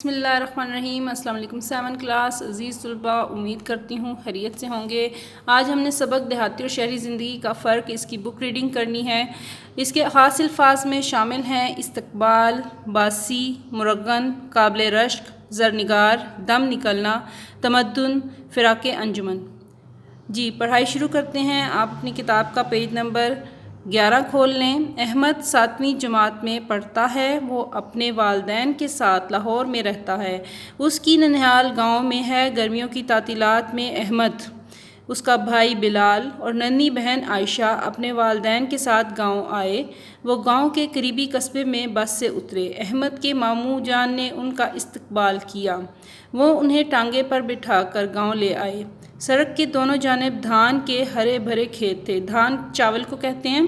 بسم اللہ الرحمن الرحیم۔ السلام علیکم 7 کلاس عزیز طلباء، امید کرتی ہوں خیریت سے ہوں گے۔ آج ہم نے سبق دیہاتی اور شہری زندگی کا فرق اس کی بک ریڈنگ کرنی ہے۔ اس کے خاص الفاظ میں شامل ہیں استقبال، باسی، مرغن، قابل رشک، زرنگار، دم نکلنا، تمدن، فراق انجمن۔ جی پڑھائی شروع کرتے ہیں۔ آپ اپنی کتاب کا پیج نمبر 11 کھول لیں۔ احمد 7ویں جماعت میں پڑھتا ہے۔ وہ اپنے والدین کے ساتھ لاہور میں رہتا ہے۔ اس کی ننہال گاؤں میں ہے۔ گرمیوں کی تعطیلات میں احمد، اس کا بھائی بلال اور ننھی بہن عائشہ اپنے والدین کے ساتھ گاؤں آئے۔ وہ گاؤں کے قریبی قصبے میں بس سے اترے۔ احمد کے ماموں جان نے ان کا استقبال کیا۔ وہ انہیں ٹانگے پر بٹھا کر گاؤں لے آئے۔ سڑک کے دونوں جانب دھان کے ہرے بھرے کھیت تھے۔ دھان چاول کو کہتے ہیں،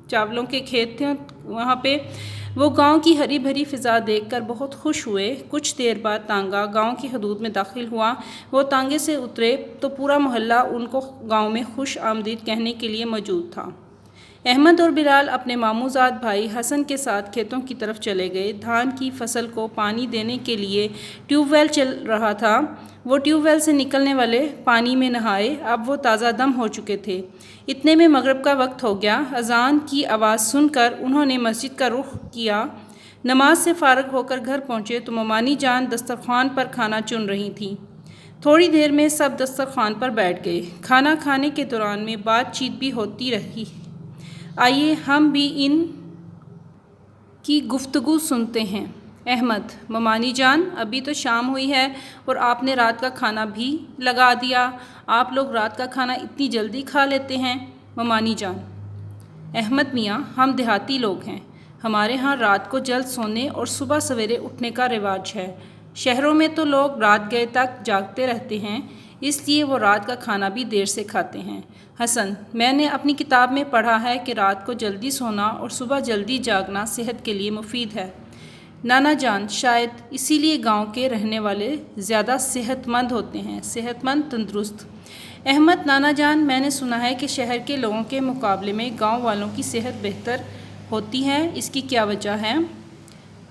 چاولوں کے کھیت تھے وہاں پہ۔ وہ گاؤں کی ہری بھری فضا دیکھ کر بہت خوش ہوئے۔ کچھ دیر بعد تانگا گاؤں کی حدود میں داخل ہوا۔ وہ تانگے سے اترے تو پورا محلہ ان کو گاؤں میں خوش آمدید کہنے کے لیے موجود تھا۔ احمد اور بلال اپنے ماموں زاد بھائی حسن کے ساتھ کھیتوں کی طرف چلے گئے۔ دھان کی فصل کو پانی دینے کے لیے ٹیوب ویل چل رہا تھا۔ وہ ٹیوب ویل سے نکلنے والے پانی میں نہائے۔ اب وہ تازہ دم ہو چکے تھے۔ اتنے میں مغرب کا وقت ہو گیا۔ اذان کی آواز سن کر انہوں نے مسجد کا رخ کیا۔ نماز سے فارغ ہو کر گھر پہنچے تو ممانی جان دسترخوان پر کھانا چن رہی تھیں۔ تھوڑی دیر میں سب دسترخوان پر بیٹھ گئے۔ کھانا کھانے کے دوران میں بات چیت بھی ہوتی رہی۔ آئیے ہم بھی ان کی گفتگو سنتے ہیں۔ احمد: ممانی جان، ابھی تو شام ہوئی ہے اور آپ نے رات کا کھانا بھی لگا دیا۔ آپ لوگ رات کا کھانا اتنی جلدی کھا لیتے ہیں؟ ممانی جان: احمد میاں، ہم دیہاتی لوگ ہیں۔ ہمارے ہاں رات کو جلد سونے اور صبح سویرے اٹھنے کا رواج ہے۔ شہروں میں تو لوگ رات گئے تک جاگتے رہتے ہیں، اس لیے وہ رات کا کھانا بھی دیر سے کھاتے ہیں۔ حسن: میں نے اپنی کتاب میں پڑھا ہے کہ رات کو جلدی سونا اور صبح جلدی جاگنا صحت کے لیے مفید ہے۔ نانا جان: شاید اسی لیے گاؤں کے رہنے والے زیادہ صحت مند ہوتے ہیں۔ صحت مند، تندرست۔ احمد: نانا جان، میں نے سنا ہے کہ شہر کے لوگوں کے مقابلے میں گاؤں والوں کی صحت بہتر ہوتی ہے، اس کی کیا وجہ ہے؟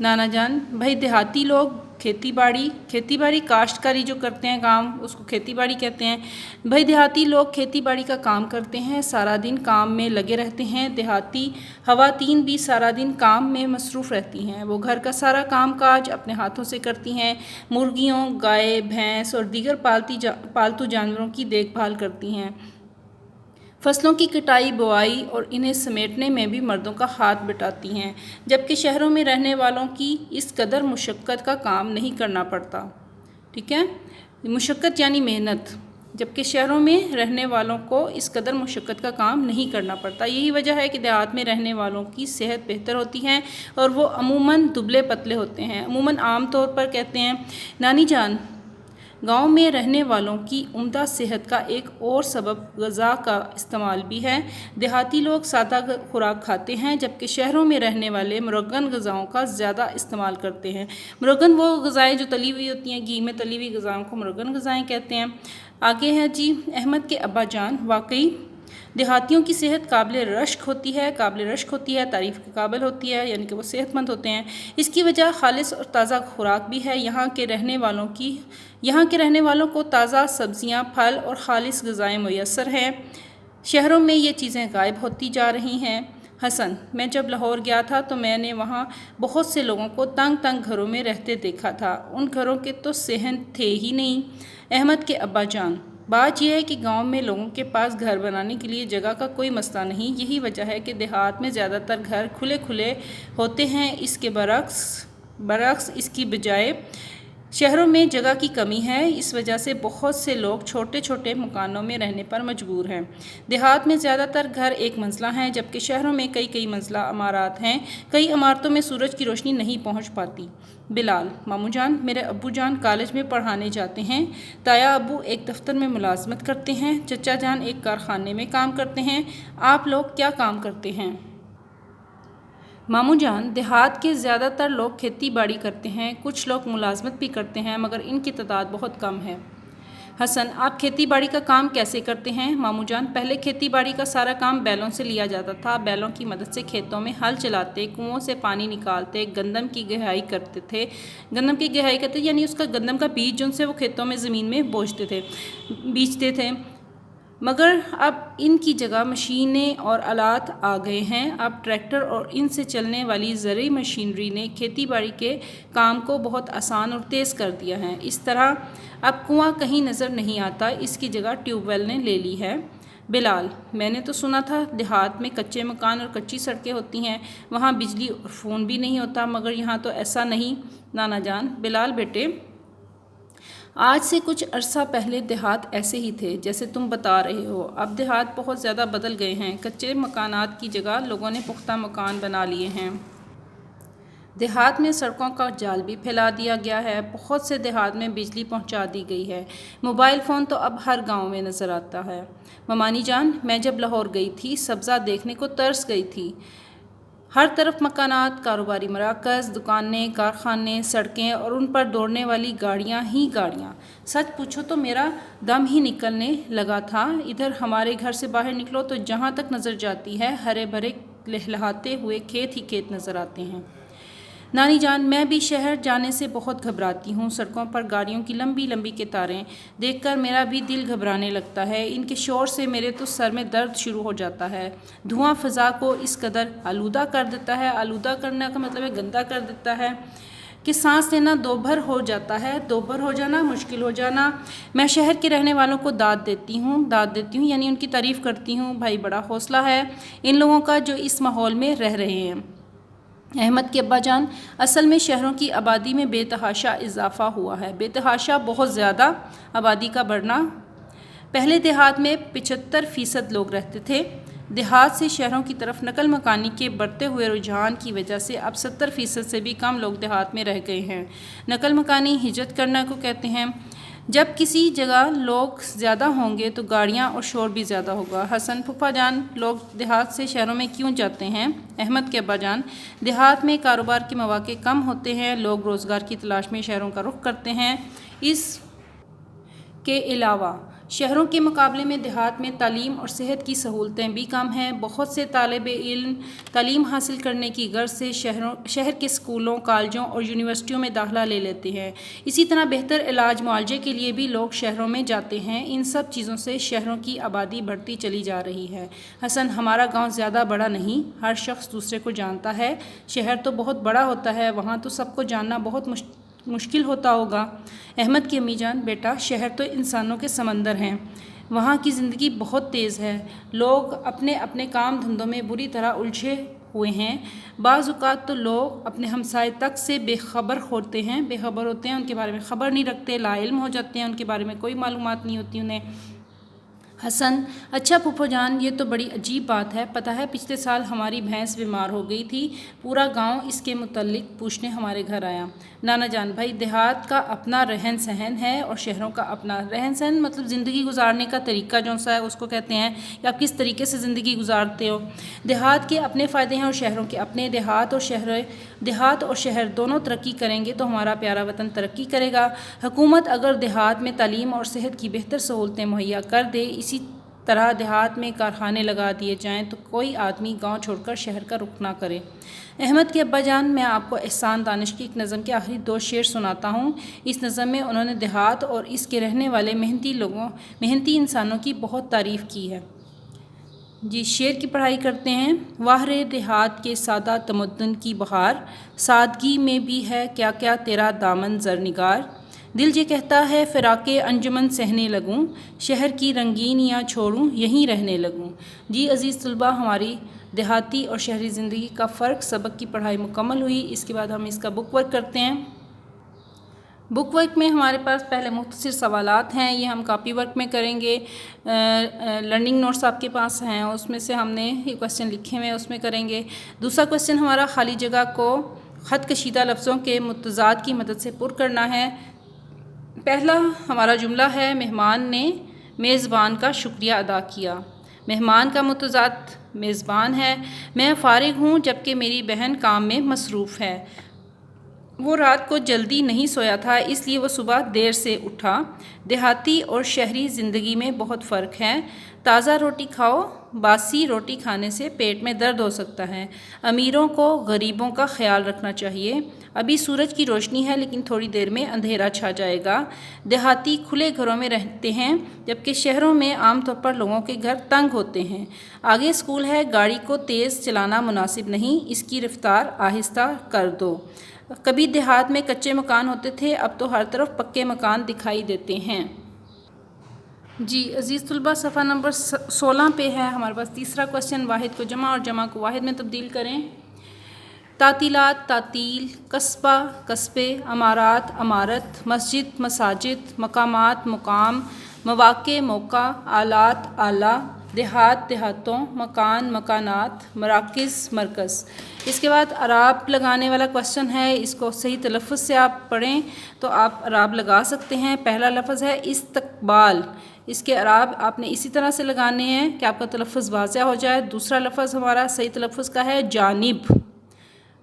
نانا جان: بھائی دیہاتی لوگ کھیتی باڑی کاشتکاری جو کرتے ہیں کام، اس کو کھیتی باڑی کہتے ہیں۔ بھائی دیہاتی لوگ کھیتی باڑی کا کام کرتے ہیں، سارا دن کام میں لگے رہتے ہیں۔ دیہاتی خواتین بھی سارا دن کام میں مصروف رہتی ہیں۔ وہ گھر کا سارا کام کاج اپنے ہاتھوں سے کرتی ہیں۔ مرغیوں، گائے، بھینس اور دیگر پالتو جانوروں کی دیکھ بھال کرتی ہیں۔ فصلوں کی کٹائی، بوائی اور انہیں سمیٹنے میں بھی مردوں کا ہاتھ بٹاتی ہیں، جبکہ شہروں میں رہنے والوں کی اس قدر مشقت کا کام نہیں کرنا پڑتا۔ ٹھیک ہے، مشقت یعنی محنت، جبکہ شہروں میں رہنے والوں کو اس قدر مشقت کا کام نہیں کرنا پڑتا۔ یہی وجہ ہے کہ دیہات میں رہنے والوں کی صحت بہتر ہوتی ہے اور وہ عموماً دبلے پتلے ہوتے ہیں۔ عموماً عام طور پر کہتے ہیں۔ نانی جان: گاؤں میں رہنے والوں کی عمدہ صحت کا ایک اور سبب غذا کا استعمال بھی ہے۔ دیہاتی لوگ سادہ خوراک کھاتے ہیں، جبکہ شہروں میں رہنے والے مرغن غذاؤں کا زیادہ استعمال کرتے ہیں۔ مرغن وہ غذائیں جو تلی ہوئی ہوتی ہیں، گھی میں تلی ہوئی غذاؤں کو مرغن غذائیں کہتے ہیں۔ آگے ہے جی، احمد کے ابا جان: واقعی دیہاتیوں کی صحت قابل رشک ہوتی ہے، تعریف کے قابل ہوتی ہے، یعنی کہ وہ صحت مند ہوتے ہیں۔ اس کی وجہ خالص اور تازہ خوراک بھی ہے۔ یہاں کے رہنے والوں کو تازہ سبزیاں، پھل اور خالص غذائیں میسر ہیں۔ شہروں میں یہ چیزیں غائب ہوتی جا رہی ہیں۔ حسن: میں جب لاہور گیا تھا تو میں نے وہاں بہت سے لوگوں کو تنگ گھروں میں رہتے دیکھا تھا۔ ان گھروں کے تو صحن تھے ہی نہیں۔ احمد کے ابا جان: بات یہ ہے کہ گاؤں میں لوگوں کے پاس گھر بنانے کے لیے جگہ کا کوئی مسئلہ نہیں۔ یہی وجہ ہے کہ دیہات میں زیادہ تر گھر کھلے ہوتے ہیں۔ اس کے برعکس اس کی بجائے شہروں میں جگہ کی کمی ہے۔ اس وجہ سے بہت سے لوگ چھوٹے چھوٹے مکانوں میں رہنے پر مجبور ہیں۔ دیہات میں زیادہ تر گھر ایک منزلہ ہیں، جبکہ شہروں میں کئی منزلہ عمارات ہیں۔ کئی عمارتوں میں سورج کی روشنی نہیں پہنچ پاتی۔ بلال: ماموں جان، میرے ابو جان کالج میں پڑھانے جاتے ہیں۔ تایا ابو ایک دفتر میں ملازمت کرتے ہیں۔ چچا جان ایک کارخانے میں کام کرتے ہیں۔ آپ لوگ کیا کام کرتے ہیں؟ ماموں جان: دیہات کے زیادہ تر لوگ کھیتی باڑی کرتے ہیں۔ کچھ لوگ ملازمت بھی کرتے ہیں، مگر ان کی تعداد بہت کم ہے۔ حسن: آپ کھیتی باڑی کا کام کیسے کرتے ہیں؟ ماموں جان: پہلے کھیتی باڑی کا سارا کام بیلوں سے لیا جاتا تھا، بیلوں کی مدد سے کھیتوں میں ہل چلاتے، کنووں سے پانی نکالتے، گندم کی گہائی کرتے تھے یعنی اس کا گندم کا بیج جن سے وہ کھیتوں میں زمین میں بیچتے تھے، مگر اب ان کی جگہ مشینیں اور آلات آ گئے ہیں۔ اب ٹریکٹر اور ان سے چلنے والی زرعی مشینری نے کھیتی باڑی کے کام کو بہت آسان اور تیز کر دیا ہے۔ اس طرح اب کنواں کہیں نظر نہیں آتا، اس کی جگہ ٹیوب ویل نے لے لی ہے۔ بلال: میں نے تو سنا تھا دیہات میں کچے مکان اور کچی سڑکیں ہوتی ہیں، وہاں بجلی اور فون بھی نہیں ہوتا، مگر یہاں تو ایسا نہیں۔ نانا جان: بلال بیٹے، آج سے کچھ عرصہ پہلے دیہات ایسے ہی تھے جیسے تم بتا رہے ہو، اب دیہات بہت زیادہ بدل گئے ہیں، کچے مکانات کی جگہ لوگوں نے پختہ مکان بنا لیے ہیں۔ دیہات میں سڑکوں کا جال بھی پھیلا دیا گیا ہے، بہت سے دیہات میں بجلی پہنچا دی گئی ہے، موبائل فون تو اب ہر گاؤں میں نظر آتا ہے۔ ممانی جان: میں جب لاہور گئی تھی، سبزہ دیکھنے کو ترس گئی تھی، ہر طرف مکانات، کاروباری مراکز، دکانیں، کارخانے، سڑکیں اور ان پر دوڑنے والی گاڑیاں ہی گاڑیاں۔ سچ پوچھو تو میرا دم ہی نکلنے لگا تھا۔ ادھر ہمارے گھر سے باہر نکلو تو جہاں تک نظر جاتی ہے ہرے بھرے لہلہاتے ہوئے کھیت ہی کھیت نظر آتے ہیں۔ نانی جان: میں بھی شہر جانے سے بہت گھبراتی ہوں، سڑکوں پر گاڑیوں کی لمبی لمبی قطاریں دیکھ کر میرا بھی دل گھبرانے لگتا ہے، ان کے شور سے میرے تو سر میں درد شروع ہو جاتا ہے۔ دھواں فضا کو اس قدر آلودہ کر دیتا ہے، آلودہ کرنے کا مطلب ہے گندا کر دیتا ہے، کہ سانس لینا دوبھر ہو جاتا ہے، دوبھر ہو جانا، مشکل ہو جانا۔ میں شہر کے رہنے والوں کو داد دیتی ہوں یعنی ان کی تعریف کرتی ہوں، بھائی بڑا حوصلہ ہے ان لوگوں کا جو اس ماحول میں رہ رہے ہیں۔ احمد کے ابا جان: اصل میں شہروں کی آبادی میں بے تحاشا اضافہ ہوا ہے، بے تحاشا بہت زیادہ آبادی کا بڑھنا۔ پہلے دیہات میں 75% لوگ رہتے تھے، دیہات سے شہروں کی طرف نقل مکانی کے بڑھتے ہوئے رجحان کی وجہ سے اب 70% سے بھی کم لوگ دیہات میں رہ گئے ہیں۔ نقل مکانی ہجرت کرنا کو کہتے ہیں۔ جب کسی جگہ لوگ زیادہ ہوں گے تو گاڑیاں اور شور بھی زیادہ ہوگا۔ حسن: پھپھا جان، لوگ دیہات سے شہروں میں کیوں جاتے ہیں؟ احمد کے ابا جان: دیہات میں کاروبار کے مواقع کم ہوتے ہیں، لوگ روزگار کی تلاش میں شہروں کا رخ کرتے ہیں۔ اس کے علاوہ شہروں کے مقابلے میں دیہات میں تعلیم اور صحت کی سہولتیں بھی کم ہیں، بہت سے طالب علم تعلیم حاصل کرنے کی غرض سے شہر کے اسکولوں، کالجوں اور یونیورسٹیوں میں داخلہ لے لیتے ہیں۔ اسی طرح بہتر علاج معالجے کے لیے بھی لوگ شہروں میں جاتے ہیں۔ ان سب چیزوں سے شہروں کی آبادی بڑھتی چلی جا رہی ہے۔ حسن: ہمارا گاؤں زیادہ بڑا نہیں، ہر شخص دوسرے کو جانتا ہے، شہر تو بہت بڑا ہوتا ہے، وہاں تو سب کو جاننا بہت مشکل ہوتا ہوگا۔ احمد کی امی جان: بیٹا، شہر تو انسانوں کے سمندر ہیں، وہاں کی زندگی بہت تیز ہے، لوگ اپنے اپنے کام دھندوں میں بری طرح الجھے ہوئے ہیں، بعض اوقات تو لوگ اپنے ہمسائے تک سے بے خبر ہوتے ہیں، ان کے بارے میں خبر نہیں رکھتے، لا علم ہو جاتے ہیں، ان کے بارے میں کوئی معلومات نہیں ہوتی انہیں۔ حسن: اچھا پھپھو جان، یہ تو بڑی عجیب بات ہے، پتہ ہے پچھلے سال ہماری بھینس بیمار ہو گئی تھی، پورا گاؤں اس کے متعلق پوچھنے ہمارے گھر آیا۔ نانا جان: بھائی، دیہات کا اپنا رہن سہن ہے اور شہروں کا اپنا رہن سہن، مطلب زندگی گزارنے کا طریقہ جو سا ہے اس کو کہتے ہیں کہ آپ کس طریقے سے زندگی گزارتے ہو۔ دیہات کے اپنے فائدے ہیں اور شہروں کے اپنے۔ دیہات اور شہر دونوں ترقی کریں گے تو ہمارا پیارا وطن ترقی کرے گا۔ حکومت اگر دیہات میں تعلیم اور صحت کی بہتر سہولتیں مہیا کر دے، اسی طرح دیہات میں کارخانے لگا دیے جائیں تو کوئی آدمی گاؤں چھوڑ کر شہر کا رخ نہ کرے۔ احمد کے ابا جان: میں آپ کو احسان دانش کی ایک نظم کے آخری 2 شعر سناتا ہوں۔ اس نظم میں انہوں نے دیہات اور اس کے رہنے والے محنتی انسانوں کی بہت تعریف کی ہے۔ جی، شعر کی پڑھائی کرتے ہیں۔ واہ رے دیہات کے سادہ تمدن کی بہار، سادگی میں بھی ہے کیا کیا تیرا دامن زرنگار، دل یہ کہتا ہے فراق انجمن سہنے لگوں، شہر کی رنگینیاں چھوڑوں یہیں رہنے لگوں۔ جی عزیز طلباء، ہماری دیہاتی اور شہری زندگی کا فرق سبق کی پڑھائی مکمل ہوئی۔ اس کے بعد ہم اس کا بک ورک کرتے ہیں۔ بک ورک میں ہمارے پاس پہلے مختصر سوالات ہیں، یہ ہم کاپی ورک میں کریں گے۔ لرننگ نوٹس آپ کے پاس ہیں، اس میں سے ہم نے یہ کویسچن لکھے ہوئے ہیں، اس میں کریں گے۔ دوسرا کویسچن ہمارا خالی جگہ کو خط کشیدہ لفظوں کے متضاد کی مدد سے پر کرنا ہے۔ پہلا ہمارا جملہ ہے، مہمان نے میزبان کا شکریہ ادا کیا۔ مہمان کا متضاد میزبان ہے۔ میں فارغ ہوں جبکہ میری بہن کام میں مصروف ہے۔ وہ رات کو جلدی نہیں سویا تھا، اس لیے وہ صبح دیر سے اٹھا۔ دیہاتی اور شہری زندگی میں بہت فرق ہے۔ تازہ روٹی کھاؤ، باسی روٹی کھانے سے پیٹ میں درد ہو سکتا ہے۔ امیروں کو غریبوں کا خیال رکھنا چاہیے۔ ابھی سورج کی روشنی ہے لیکن تھوڑی دیر میں اندھیرا چھا جائے گا۔ دیہاتی کھلے گھروں میں رہتے ہیں جبکہ شہروں میں عام طور پر لوگوں کے گھر تنگ ہوتے ہیں۔ آگے اسکول ہے، گاڑی کو تیز چلانا مناسب نہیں، اس کی رفتار آہستہ کر دو۔ کبھی دیہات میں کچے مکان ہوتے تھے، اب تو ہر طرف پکے مکان دکھائی دیتے ہیں۔ جی عزیز طلبہ، صفحہ نمبر 16 پہ ہے ہمارے پاس تیسرا کوشچن، واحد کو جمع اور جمع کو واحد میں تبدیل کریں۔ تعطیلات، تعطیل، قصبہ، قصبے، امارات، امارت، مسجد، مساجد، مقامات، مقام، مواقع، موقع، آلات، آلہ، دیہات، دیہاتوں، مکان، مکانات، مراکز، مرکز۔ اس کے بعد اعراب لگانے والا کوشچن ہے، اس کو صحیح تلفظ سے آپ پڑھیں تو آپ اعراب لگا سکتے ہیں۔ پہلا لفظ ہے استقبال، اس کے اعراب آپ نے اسی طرح سے لگانے ہیں کہ آپ کا تلفظ واضح ہو جائے۔ دوسرا لفظ ہمارا صحیح تلفظ کا ہے جانب،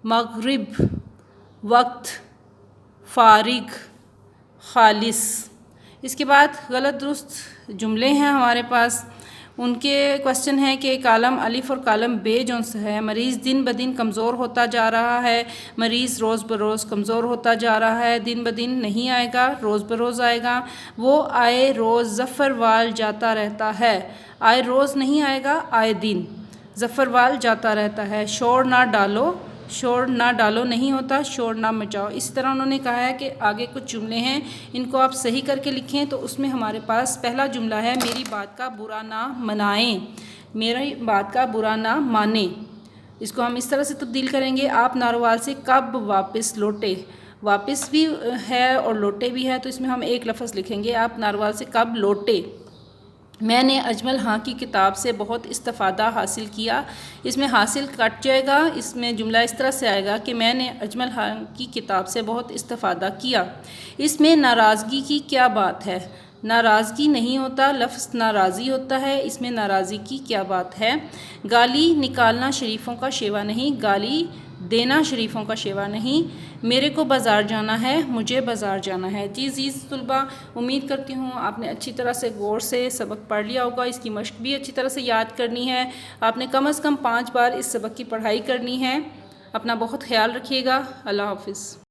مغرب، وقت، فارغ، خالص۔ اس کے بعد غلط درست جملے ہیں ہمارے پاس، ان کے کوشچن ہے کہ کالم الف اور کالم بے جو ہے، مریض دن بدن کمزور ہوتا جا رہا ہے، مریض روز بروز کمزور ہوتا جا رہا ہے، دن بدن نہیں آئے گا، روز بروز آئے گا۔ وہ آئے روز ظفروال جاتا رہتا ہے، آئے روز نہیں آئے گا، آئے دن ظفروال جاتا رہتا ہے۔ شور نہ ڈالو، شور نہ ڈالو نہیں ہوتا، شور نہ مچاؤ۔ اسی طرح انہوں نے کہا ہے کہ آگے کچھ جملے ہیں، ان کو آپ صحیح کر کے لکھیں۔ تو اس میں ہمارے پاس پہلا جملہ ہے میری بات کا برا نہ منائیں، میری بات کا برا نہ مانیں۔ اس کو ہم اس طرح سے تبدیل کریں گے، آپ ناروال سے کب واپس لوٹے۔ واپس بھی ہے اور لوٹے بھی ہے، تو اس میں ہم ایک لفظ لکھیں گے، آپ ناروال سے کب لوٹے۔ میں نے اجمل خاں کی کتاب سے بہت استفادہ حاصل کیا۔ اس میں حاصل کٹ جائے گا، اس میں جملہ اس طرح سے آئے گا کہ میں نے اجمل خاں کی کتاب سے بہت استفادہ کیا۔ اس میں ناراضگی کی کیا بات ہے؟ ناراضگی نہیں ہوتا، لفظ ناراضی ہوتا ہے، اس میں ناراضی کی کیا بات ہے؟ گالی نکالنا شریفوں کا شیوا نہیں، گالی دینا شریفوں کا شیوا نہیں۔ میرے کو بازار جانا ہے، مجھے بازار جانا ہے۔ جی عزیز طلبہ، امید کرتی ہوں آپ نے اچھی طرح سے غور سے سبق پڑھ لیا ہوگا، اس کی مشق بھی اچھی طرح سے یاد کرنی ہے۔ آپ نے کم از کم 5 بار اس سبق کی پڑھائی کرنی ہے۔ اپنا بہت خیال رکھیے گا۔ اللہ حافظ۔